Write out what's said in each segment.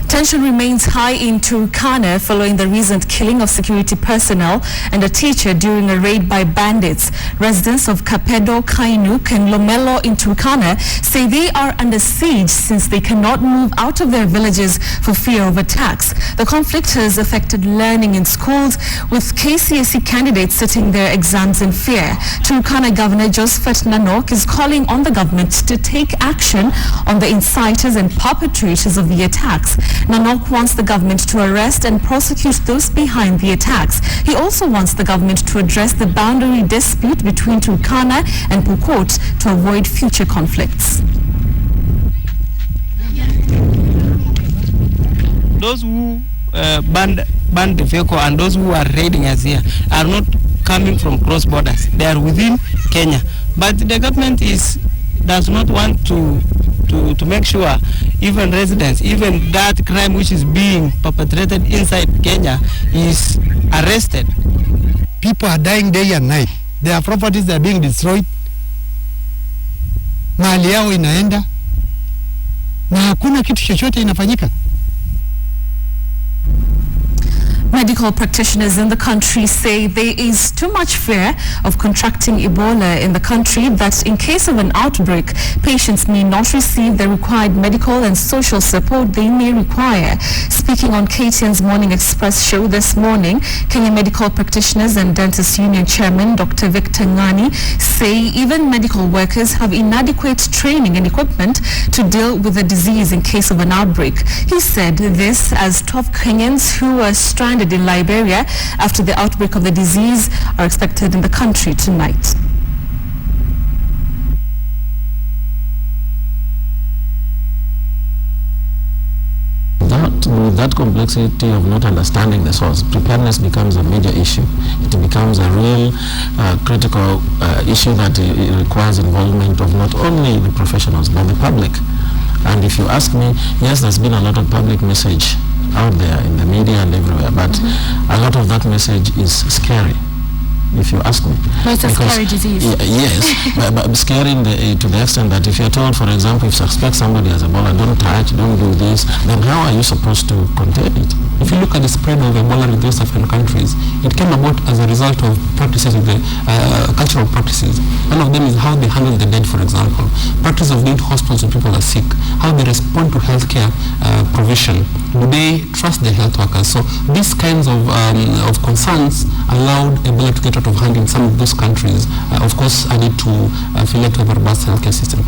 Tension remains high in Turkana following the recent killing of security personnel and a teacher during a raid by bandits. Residents of Kapedo, Kainuk and Lomelo in Turkana say they are under siege since they cannot move out of their villages for fear of attacks. The conflict has affected learning in schools, with KCSE candidates sitting their exams in fear. Turkana Governor Josephat Nanok is calling on the government to take action on the inciters and perpetrators of the attacks. Nanok wants the government to arrest and prosecute those behind the attacks. He also wants the government to address the boundary dispute between Turkana and Pokots to avoid future conflicts. Those who banned the vehicle and those who are raiding us here are not coming from cross borders. They are within Kenya. But the government does not want to make sure even residents, even that crime which is being perpetrated inside Kenya is arrested. People are dying day and night. Their properties are being destroyed. Mali yao inaenda na hakuna kitu chochote inafanyika. Medical practitioners in the country say there is too much fear of contracting Ebola in the country that in case of an outbreak, patients may not receive the required medical and social support they may require. Speaking on KTN's Morning Express show this morning, Kenya Medical Practitioners and Dentists Union Chairman Dr. Victor Ngani say even medical workers have inadequate training and equipment to deal with the disease in case of an outbreak. He said this as 12 Kenyans who were stranded in Liberia after the outbreak of the disease are expected in the country tonight. With that complexity of not understanding the source, preparedness becomes a major issue. It becomes a real critical issue that requires involvement of not only the professionals but the public. And if you ask me, yes, there's been a lot of public message out there in the media and everywhere, but a lot of that message is scary, if you ask me. Well, it's a scary disease. Yes, but scary to the extent that if you're told, for example, if you suspect somebody has Ebola, don't touch, don't do this, then how are you supposed to contain it? If you look at the spread of Ebola in those African countries, it came about as a result of practices of the cultural practices. One of them is how they handle the dead, for example. Practice of going to hospitals when people are sick, how they respond to healthcare provision. Do they trust their health workers? So these kinds of concerns allowed Ebola to get out of hand in some of those countries. Of course, I need to affiliate to a robust healthcare system.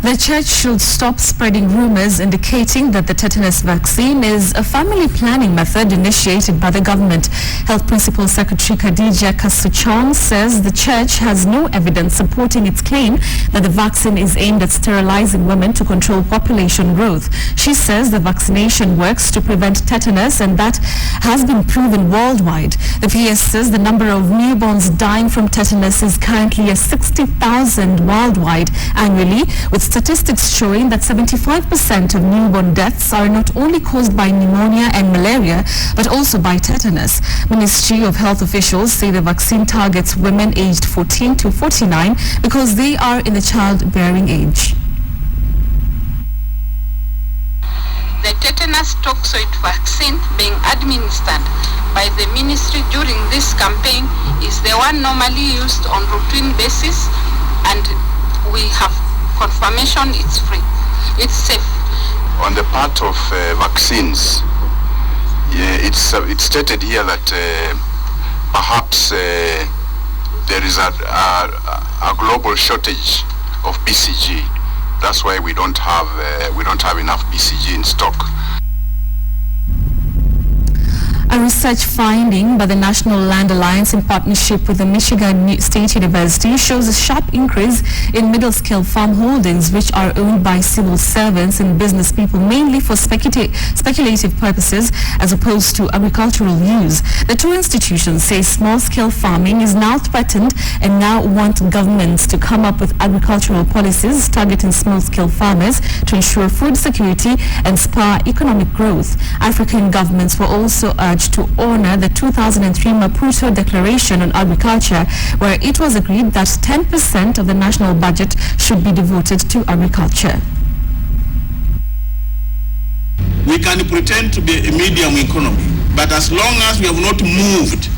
The church should stop spreading rumors indicating that the tetanus vaccine is a family planning method initiated by the government. Health Principal Secretary Khadija Kasuchong says the church has no evidence supporting its claim that the vaccine is aimed at sterilizing women to control population growth. She says the vaccination works to prevent tetanus and that has been proven worldwide. The PS says the number of newborns dying from tetanus is currently at 60,000 worldwide annually, with statistics showing that 75% of newborn deaths are not only caused by pneumonia and malaria, but also by tetanus. Ministry of Health officials say the vaccine targets women aged 14 to 49 because they are in the childbearing age. The tetanus toxoid vaccine being administered by the ministry during this campaign is the one normally used on routine basis, and we have confirmation it's free, it's safe. On the part of vaccines, it's stated here that perhaps there is a global shortage of BCG. That's why we don't have enough BCG in stock. A research finding by the National Land Alliance in partnership with the Michigan State University shows a sharp increase in middle-scale farm holdings which are owned by civil servants and business people mainly for speculative purposes as opposed to agricultural use. The two institutions say small-scale farming is now threatened and now want governments to come up with agricultural policies targeting small-scale farmers to ensure food security and spur economic growth. African governments were also urged to honor the 2003 Maputo Declaration on Agriculture, where it was agreed that 10% of the national budget should be devoted to agriculture. we can pretend to be a medium economy, but as long as we have not moved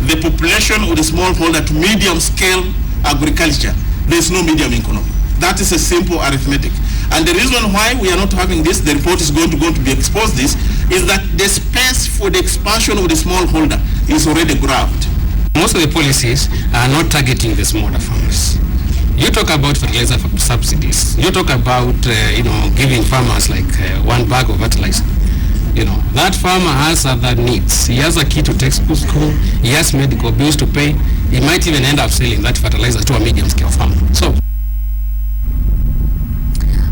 the population of the smallholder to medium scale agriculture, there is no medium economy. That is a simple arithmetic. And the reason why we are not having this, the report is going to be exposed this, is that the space for the expansion of the smallholder is already grabbed. Most of the policies are not targeting the smaller farmers. You talk about fertilizer subsidies. You talk about, giving farmers like 1 bag of fertilizer. That farmer has other needs. He has a kid to take to school. He has medical bills to pay. He might even end up selling that fertilizer to a medium-scale farmer. So,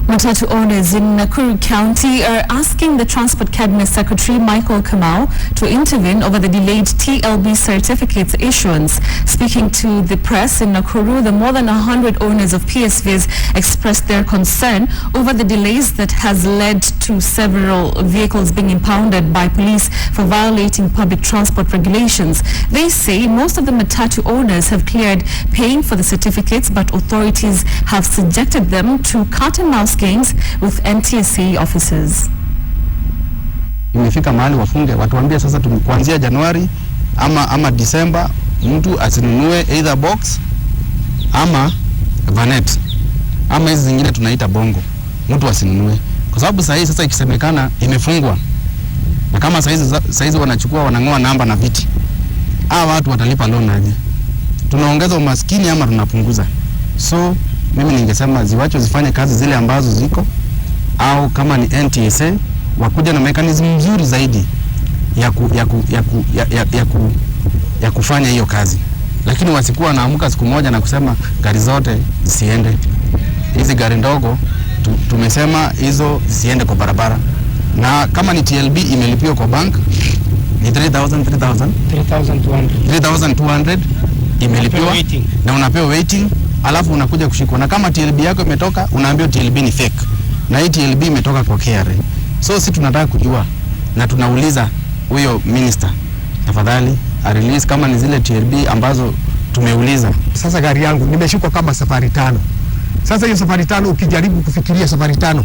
Matatu owners in Nakuru County are asking the Transport Cabinet Secretary Michael Kamau to intervene over the delayed TLB certificates issuance. Speaking to the press in Nakuru, the more than 100 owners of PSVs expressed their concern over the delays that has led to several vehicles being impounded by police for violating public transport regulations. They say most of the Matatu owners have cleared paying for the certificates, but authorities have subjected them to cat and mouse games with NTSA officers. Imefika mahali wafunge, watuambia sasa kuanzia Januari ama Disemba mtu asinunue either box ama vanet ama hizi zingine tunaita bongo, mtu asinunue kwa sababu sasa ikisemekana imefungwa, na kama saizi wanachukua wanangoa namba na viti, watu watalipa loan aje? Tunaongeza umaskini ama tunapunguza? So mimi ningesema ziwacho zifanye kazi zile ambazo ziko, au kama ni NTSA wakuja na mechanism mzuri zaidi ya kufanya hiyo kazi, lakini wasikuwa naamka siku moja na kusema gari zote zisiende. Hizi gari ndogo tumesema hizo zisiende kwa barabara, na kama ni TLB imelipiwa kwa bank ni 3,200 imelipiwa na unapewa waiting, alafu unakuja kushikwa, na kama TLB yako imetoka unaambiwa TLB ni fake na hii TLB imetoka kwa KRA. So si tunataka kujua na tunauliza huyo minister, tafadhali release kama ni zile TLB ambazo tumeuliza. Sasa gari yangu nimeshikwa kama safari 5. Sasa hiyo safari 5 ukijaribu kufikiria safari 5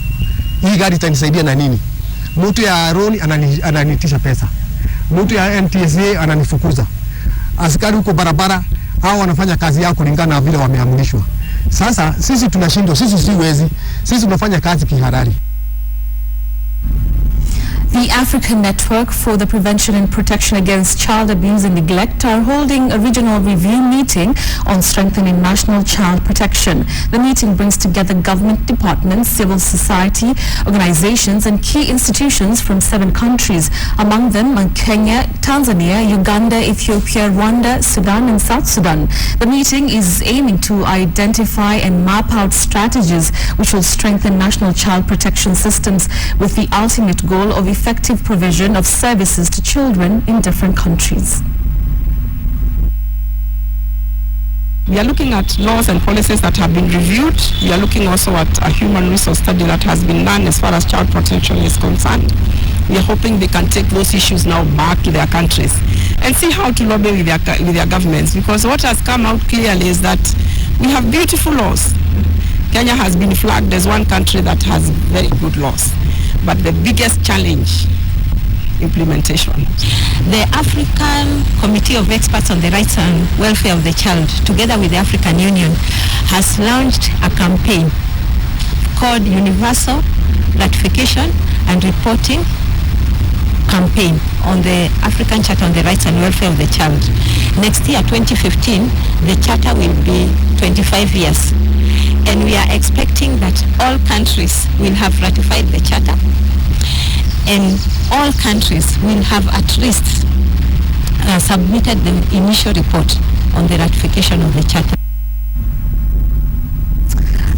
hii gari itanisaidia na nini? Mtu ya roni ananitisha pesa, mtu ya NTSA ananifukuza, askari huko barabara hao wanafanya kazi yao kulingana na vile wameamrishwa. Sasa sisi tunashindwa, sisi si wezi, sisi tunafanya kazi kihalali. The African Network for the Prevention and Protection Against Child Abuse and Neglect are holding a regional review meeting on strengthening national child protection. The meeting brings together government departments, civil society organizations and key institutions from 7 countries. Among them are Kenya, Tanzania, Uganda, Ethiopia, Rwanda, Sudan and South Sudan. The meeting is aiming to identify and map out strategies which will strengthen national child protection systems with the ultimate goal of effective provision of services to children in different countries. We are looking at laws and policies that have been reviewed. We are looking also at a human resource study that has been done as far as child protection is concerned. We are hoping they can take those issues now back to their countries and see how to lobby with their governments, because what has come out clearly is that we have beautiful laws. Kenya has been flagged as one country that has very good laws. But the biggest challenge, implementation. The African Committee of Experts on the Rights and Welfare of the Child, together with the African Union, has launched a campaign called Universal Ratification and Reporting Campaign on the African Charter on the Rights and Welfare of the Child. Next year, 2015, the Charter will be 25 years. And we are expecting that all countries will have ratified the Charter, and all countries will have at least submitted the initial report on the ratification of the Charter.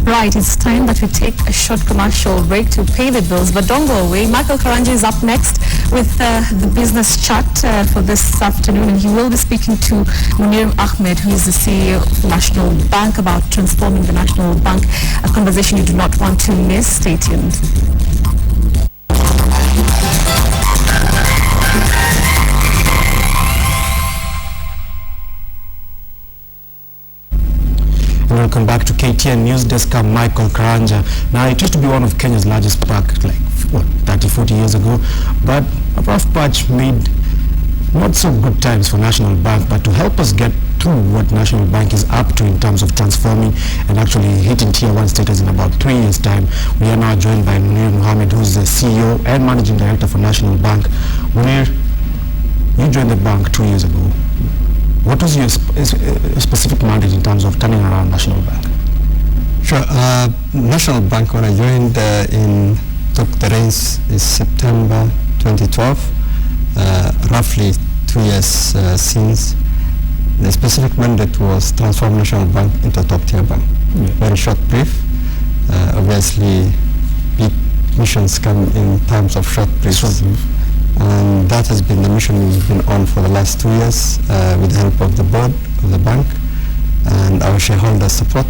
Right, it's time that we take a short commercial break to pay the bills, but don't go away. Michael Karanja is up next with the business chat for this afternoon, and he will be speaking to Munir Ahmed, who is the CEO of the National Bank, about transforming the National Bank, a conversation you do not want to miss. Stay tuned. Welcome back to KTN Newsdesk. I'm Michael Karanja. Now, it used to be one of Kenya's largest banks, like 30, 40 years ago. But a rough patch made not so good times for National Bank, but to help us get through what National Bank is up to in terms of transforming and actually hitting Tier 1 status in about 3 years' time, we are now joined by Munir Mohammed, who's the CEO and Managing Director for National Bank. Munir, you joined the bank 2 years ago. What was your specific mandate in terms of turning around National Bank? Sure. National Bank, when I joined took the reins is September 2012. Roughly 2 years since. The specific mandate was transform National Bank into a top-tier bank. Very short brief. Obviously, big missions come in terms of short briefs. And that has been the mission we've been on for the last 2 years with the help of the board of the bank and our shareholders' support.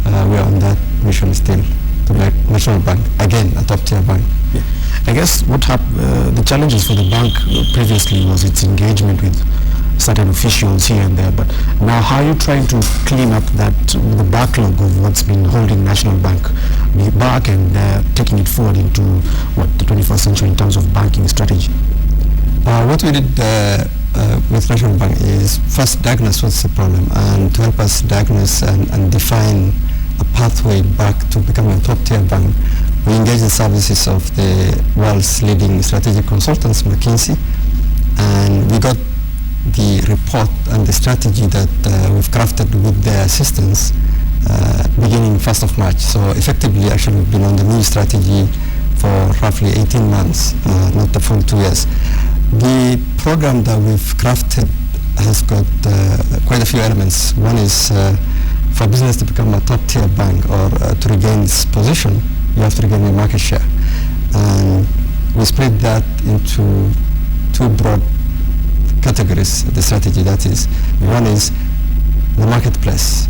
We are on that mission still to make National Bank, again, a top-tier bank. Yeah. I guess what the challenges for the bank previously was its engagement with certain officials here and there, but now how are you trying to clean up the backlog of what's been holding National Bank back and taking it forward into the 21st century in terms of banking strategy? What we did with National Bank is first diagnose what's the problem, and to help us diagnose and define a pathway back to becoming a top-tier bank, we engaged the services of the world's leading strategic consultants, McKinsey, and we got the report and the strategy that we've crafted with their assistance beginning 1st of March. So effectively, actually, we've been on the new strategy for roughly 18 months, not the full 2 years. The program that we've crafted has got quite a few elements. One is for business to become a top-tier bank or to regain its position, you have to regain your market share. And we split that into two broad categories, the strategy that is. One is the marketplace.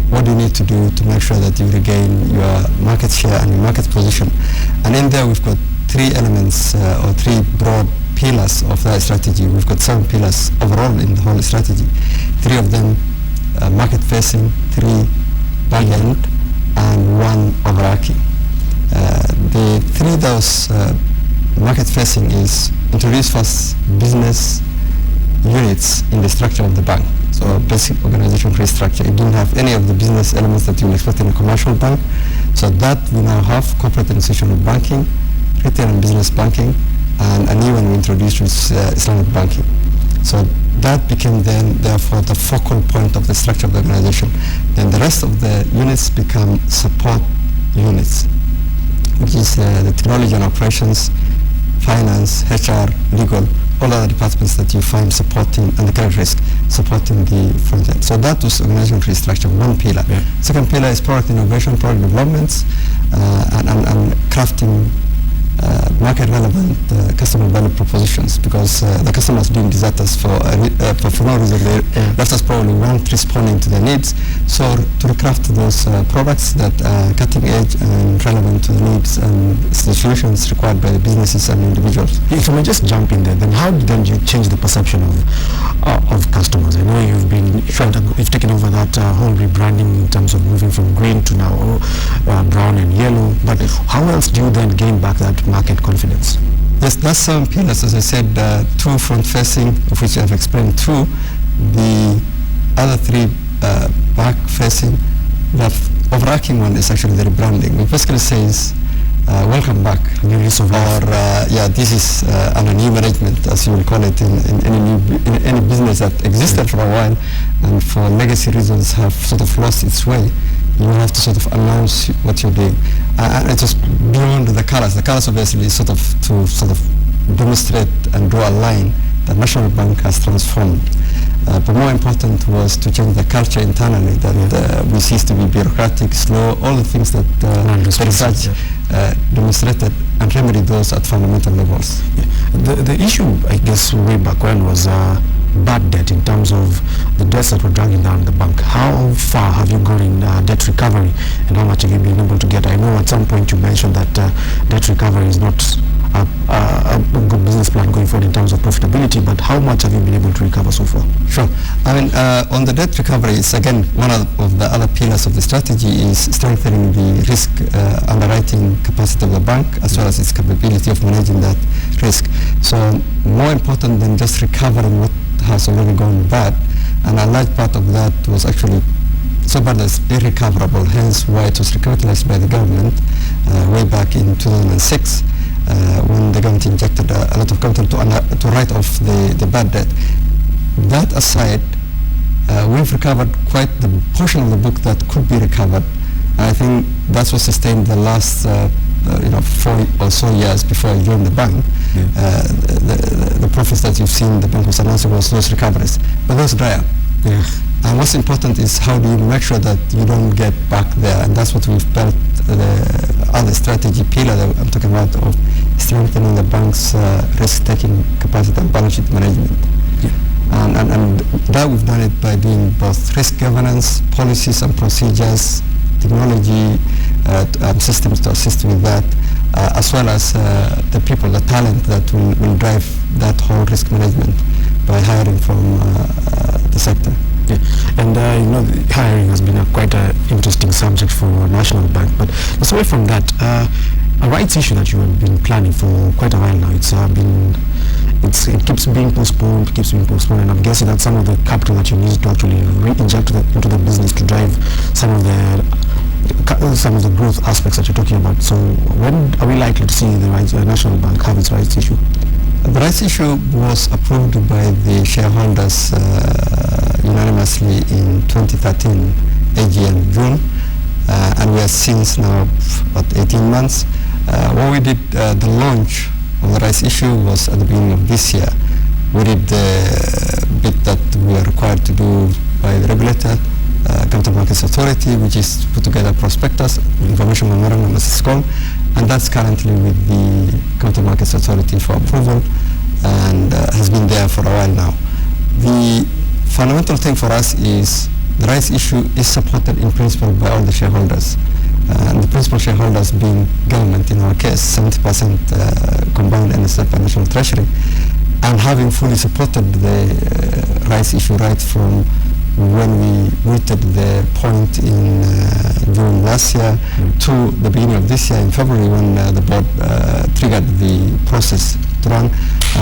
What do you need to do to make sure that you regain your market share and your market position? And in there we've got three elements or three broad pillars of that strategy. We've got 7 pillars overall in the whole strategy. 3 of them market-facing, 3 back-end, and 1 overarching. The 3 those market-facing is introduce first business units in the structure of the bank. So basic organization restructure. It didn't have any of the business elements that you will expect in a commercial bank. So that we now have corporate and institutional banking, retail and business banking, and a new one we introduced which is Islamic banking. So that became then therefore the focal point of the structure of the organization. Then the rest of the units become support units, which is the technology and operations, finance, HR, legal, all other departments that you find supporting, and the credit risk supporting the front end. So that was organizational restructure, one pillar. Yeah. Second pillar is product innovation, product developments, and crafting market relevant customer value propositions, because the customers didn't desert us for no reason. They left us probably weren't responding to their needs. So to craft those products that are cutting edge and relevant to the needs and the solutions required by the businesses and individuals. If I may just jump in there, then how did you change the perception of customers? I know you've taken over that whole rebranding in terms of moving from green to now brown and yellow, but how else do you then gain back that market confidence? Yes, that's 7 pillars, as I said, 2 front-facing, of which I've explained 2. The other 3 back-facing. The overarching one is actually the rebranding. It basically says, welcome back, new lease of life. Or this is under new management, as you will call it, in any business that existed for a while and for legacy reasons have sort of lost its way. You will have to sort of announce what you're doing. And it was beyond the colors. The colors obviously to demonstrate and draw a line that National Bank has transformed. But more important was to change the culture internally, that we cease to be bureaucratic, slow, all the things that the research demonstrated, and remedy those at fundamental levels. Yeah. The issue, I guess, way back when was bad debt in terms of the debts that were dragging down the bank. How far have you gone in debt recovery, and how much have you been able to get? I know at some point you mentioned that debt recovery is not a good business plan going forward in terms of profitability, but how much have you been able to recover so far? Sure. I mean, on the debt recovery, it's again one of the other pillars of the strategy is strengthening the risk underwriting capacity of the bank as well as its capability of managing that risk. So more important than just recovering what has already gone bad, and a large part of that was actually so bad as irrecoverable, hence why it was recognized by the government way back in 2006 when the government injected a lot of capital to write off the bad debt. That aside, we've recovered quite the portion of the book that could be recovered. I think that's what sustained the last 4 or so years before I joined the bank. The profits that you've seen the bank was announcing was those recoveries, but those dry up. And what's important is how do you make sure that you don't get back there, and that's what we've built the other strategy pillar that I'm talking about of strengthening the bank's risk-taking capacity and balance sheet management. And that we've done it by doing both risk governance, policies and procedures, technology and systems to assist with that, as well as the people, the talent that will drive that whole risk management by hiring from the sector. Yeah. And hiring has been quite an interesting subject for National Bank. But just away from that, a rights issue that you have been planning for quite a while now. It keeps being postponed, and I'm guessing that some of the capital that you need to actually re-inject into the business to drive some of the growth aspects that you're talking about. So when are we likely to see the National Bank have its rights issue? The rights issue was approved by the shareholders unanimously in 2013 AGM June, and we are since now about 18 months. What we did, the launch of the rights issue was at the beginning of this year. We did the bit that we are required to do by the regulator, Capital Markets Authority, which is to put together prospectus, information memorandum as it's called, and that's currently with the Capital Markets Authority for approval and has been there for a while now. The fundamental thing for us is the rights issue is supported in principle by all the shareholders. And the principal shareholders being government, in our case, 70% combined NSF and National Treasury, and having fully supported the rights issue right from when we reached the point in June last year to the beginning of this year in February when the board triggered the process to run.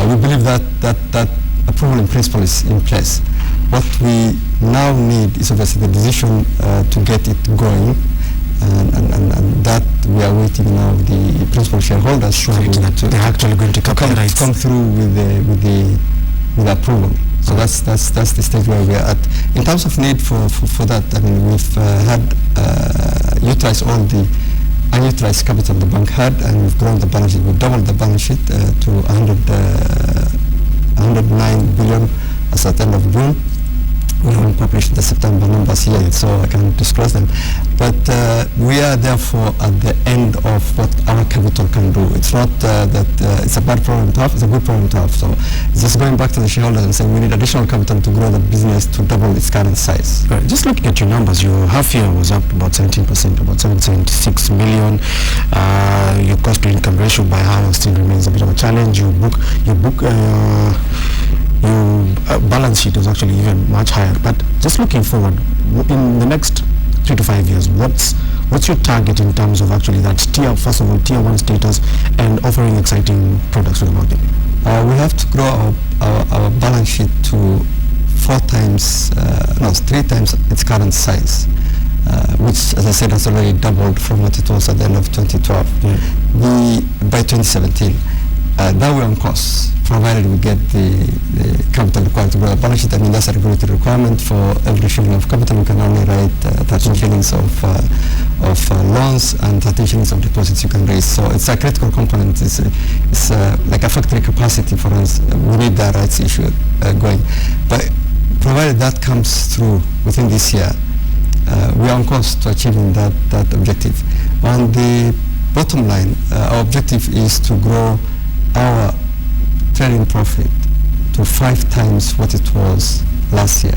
We believe that approval in principle is in place. What we now need is obviously the decision to get it going, and that we are waiting now the principal shareholders to they're actually going to come through with the approval. So that's the stage where we are at. In terms of need for that, I mean, we've utilized all the unutilized capital the bank had, and we've grown the balance sheet. We've doubled the balance sheet to 109 billion as at the end of June. We haven't published the September numbers yet, so I can't disclose them. But we are therefore at the end of what our capital can do. It's not that it's a bad problem to have, it's a good problem to have. So it's just going back to the shareholders and saying we need additional capital to grow the business to double its current size. Right. Just looking at your numbers, your half year was up about 17%, about 776 million. Your cost to income ratio by half still remains a bit of a challenge. Your balance sheet was actually even much higher. But just looking forward, in the next 3 to 5 years, what's your target in terms of actually that first of all, tier 1 status and offering exciting products to the market? We have to grow our balance sheet to 3 times its current size, which, as I said, has already doubled from what it was at the end of 2012. By 2017. That we're on course, provided we get the capital required to grow the balance sheet. I mean, that's a regulatory requirement. For every shilling of capital, we can only write 13 shillings of loans and 13 shillings of deposits you can raise. So it's a critical component. It's like a factory capacity for us. We need that rights issue going. But provided that comes through within this year, we are on course to achieving that objective. On the bottom line, our objective is to grow our trading profit to 5 times what it was last year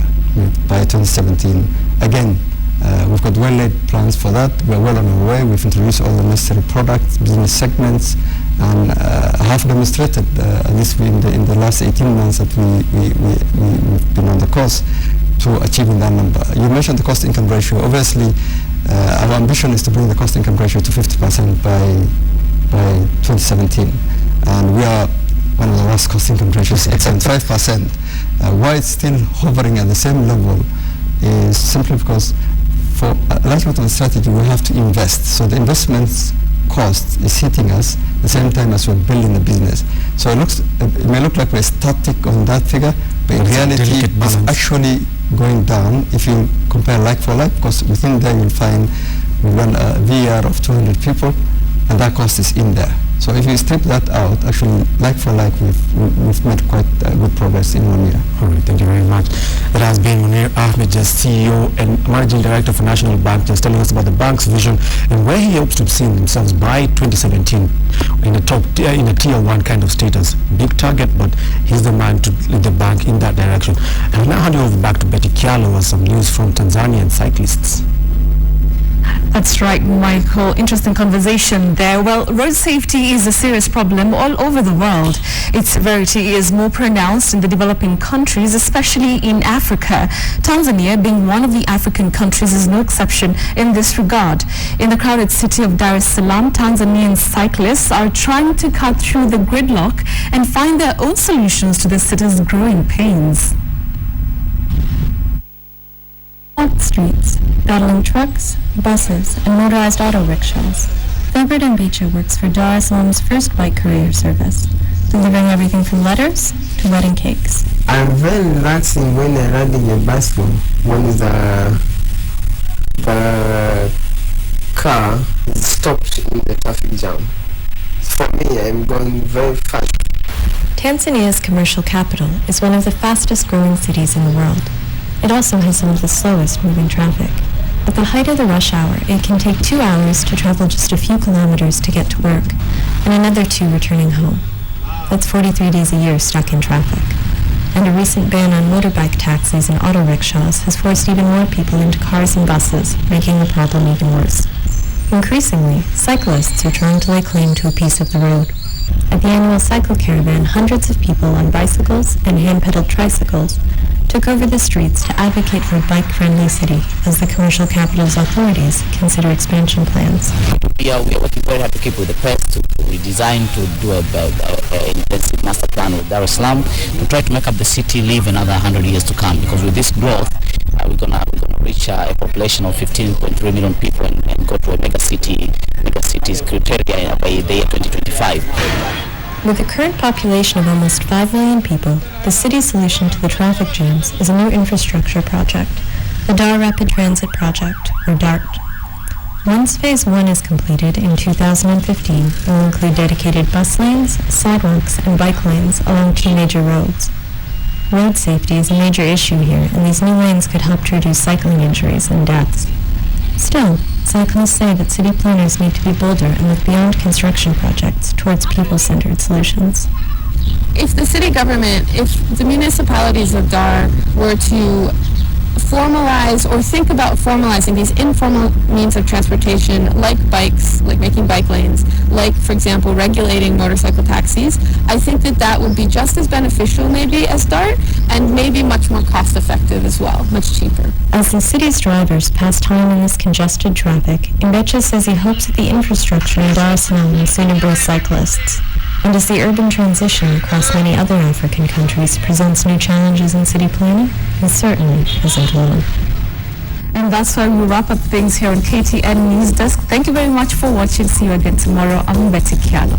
by 2017. Again, we've got well-laid plans for that. We're well on our way. We've introduced all the necessary products, business segments, And I have demonstrated, at least in the last 18 months, that we've been on the course to achieving that number. You mentioned the cost-income ratio. Obviously, our ambition is to bring the cost-income ratio to 50% by 2017. And we are one of the worst cost-income ratios at 75%. Why it's still hovering at the same level is simply because for a large part of the strategy we have to invest. So the investments cost is hitting us at the same time as we're building the business. So it may look like we're static on that figure, but in reality it's actually going down if you compare like for like, because within there you'll find we run a VAR of 200 people and that cost is in there. So if you strip that out, actually, like for like, we've made quite good progress in 1 year. All right, thank you very much. That has been Munir Ahmed, just CEO and Managing Director for National Bank, just telling us about the bank's vision and where he hopes to see themselves by 2017 in a tier 1 kind of status. Big target, but he's the man to lead the bank in that direction. And we'll now hand you over back to Betty Kialo with some news from Tanzanian cyclists. That's right, Michael. Interesting conversation there. Well, road safety is a serious problem all over the world. Its severity is more pronounced in the developing countries, especially in Africa. Tanzania, being one of the African countries, is no exception in this regard. In the crowded city of Dar es Salaam, Tanzanian cyclists are trying to cut through the gridlock and find their own solutions to the city's growing pains. Streets, battling trucks, buses, and motorized auto rickshaws. Filbert Mbicha works for Dar es Salaam's first bike courier service, delivering everything from letters to wedding cakes. I'm very relaxing when I'm riding a bicycle, when the car is stopped in the traffic jam. For me, I'm going very fast. Tanzania's commercial capital is one of the fastest growing cities in the world. It also has some of the slowest moving traffic. At the height of the rush hour, it can take 2 hours to travel just a few kilometers to get to work, and another 2 returning home. That's 43 days a year stuck in traffic. And a recent ban on motorbike taxis and auto rickshaws has forced even more people into cars and buses, making the problem even worse. Increasingly, cyclists are trying to lay claim to a piece of the road. At the annual cycle caravan, hundreds of people on bicycles and hand-pedaled tricycles took over the streets to advocate for a bike-friendly city as the commercial capital's authorities consider expansion plans. We are working very hard to keep with the pace, to redesign, to do an intensive master plan with Dar es Salaam, to try to make up the city live another 100 years to come. Because with this growth, we're gonna reach a population of 15.3 million people and go to a mega cities criteria by the year 2025. With a current population of almost 5 million people, the city's solution to the traffic jams is a new infrastructure project, the Dar Rapid Transit Project, or DART. Once Phase 1 is completed in 2015, it will include dedicated bus lanes, sidewalks, and bike lanes along 2 major roads. Road safety is a major issue here, and these new lanes could help to reduce cycling injuries and deaths. Still, cyclists say that city planners need to be bolder and look beyond construction projects towards people-centered solutions. If the city government, if the municipalities of Dar were to formalize or think about formalizing these informal means of transportation like bikes, like making bike lanes, like, for example, regulating motorcycle taxis, I think that that would be just as beneficial maybe as DART and maybe much more cost effective as well, much cheaper. As the city's drivers pass time in this congested traffic, Mbecha says he hopes that the infrastructure in Dar es Salaam will soon embrace cyclists. And as the urban transition across many other African countries presents new challenges in city planning, he certainly isn't alone. And that's why we wrap up things here on KTN Newsdesk. Thank you very much for watching. See you again tomorrow. I'm Betty Kialo.